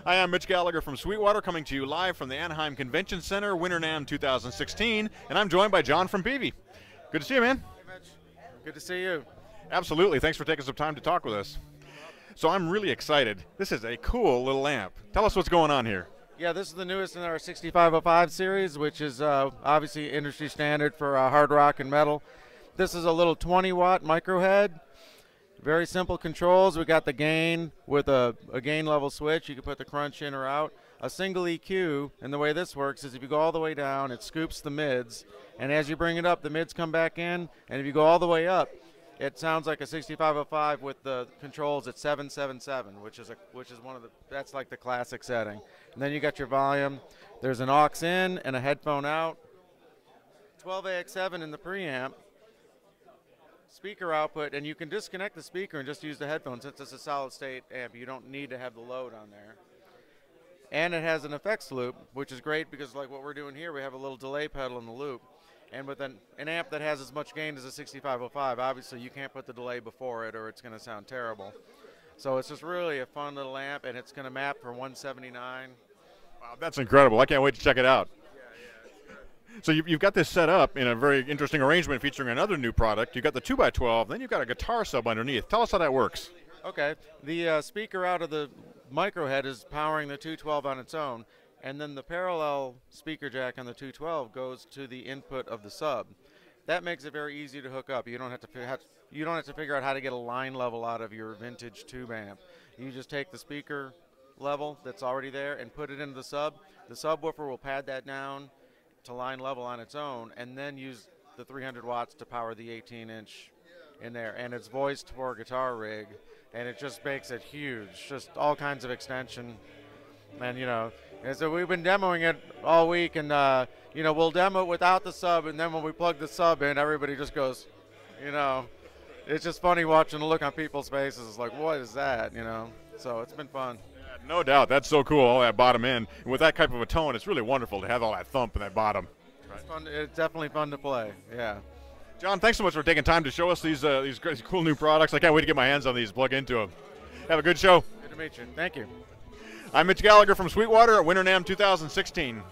Hi, I'm Mitch Gallagher from Sweetwater, coming to you live from the Anaheim Convention Center, Winter NAMM 2016, and I'm joined by John from Peavey. Good to see you, man. Hey, Mitch. Good to see you. Absolutely. Thanks for taking some time to talk with us. So I'm really excited. This is a cool little amp. Tell us what's going on here. Yeah, this is the newest in our 6505 series, which is obviously industry standard for hard rock and metal. This is a little 20-watt micro head. Very simple controls. We got the gain with a gain level switch. You can put the crunch in or out. A single EQ, and the way this works is if you go all the way down, it scoops the mids, and as you bring it up, the mids come back in, and if you go all the way up, it sounds like a 6505 with the controls at 777, which is one of the, that's like the classic setting. And then you got your volume. There's an aux in and a headphone out. 12AX7 in the preamp. Speaker output, and you can disconnect the speaker and just use the headphones since it's a solid state amp. You don't need to have the load on there. And it has an effects loop, which is great because like what we're doing here, we have a little delay pedal in the loop. And with an amp that has as much gain as a 6505, obviously you can't put the delay before it or it's going to sound terrible. So it's just really a fun little amp, and it's going to map for 179. Wow, that's incredible. I can't wait to check it out. So you've got this set up in a very interesting arrangement featuring another new product. You've got the 2x12, then you've got a guitar sub underneath. Tell us how that works. Okay. The speaker out of the micro head is powering the 212 on its own, and then the parallel speaker jack on the 212 goes to the input of the sub. That makes it very easy to hook up. You don't have to figure out how to get a line level out of your vintage tube amp. You just take the speaker level that's already there and put it into the sub. The subwoofer will pad that down to line level on its own, and then use the 300 watts to power the 18-inch in there. And it's voiced for a guitar rig, and it just makes it huge. Just all kinds of extension, and and so we've been demoing it all week, and we'll demo it without the sub, and then when we plug the sub in, everybody just goes, it's just funny watching the look on people's faces. It's like, what is that, So it's been fun. No doubt. That's so cool, all that bottom end. And with that type of a tone, it's really wonderful to have all that thump in that bottom. It's fun. It's definitely fun to play, yeah. John, thanks so much for taking time to show us these cool new products. I can't wait to get my hands on these, plug into them. Have a good show. Good to meet you. Thank you. I'm Mitch Gallagher from Sweetwater at Winter NAMM 2016.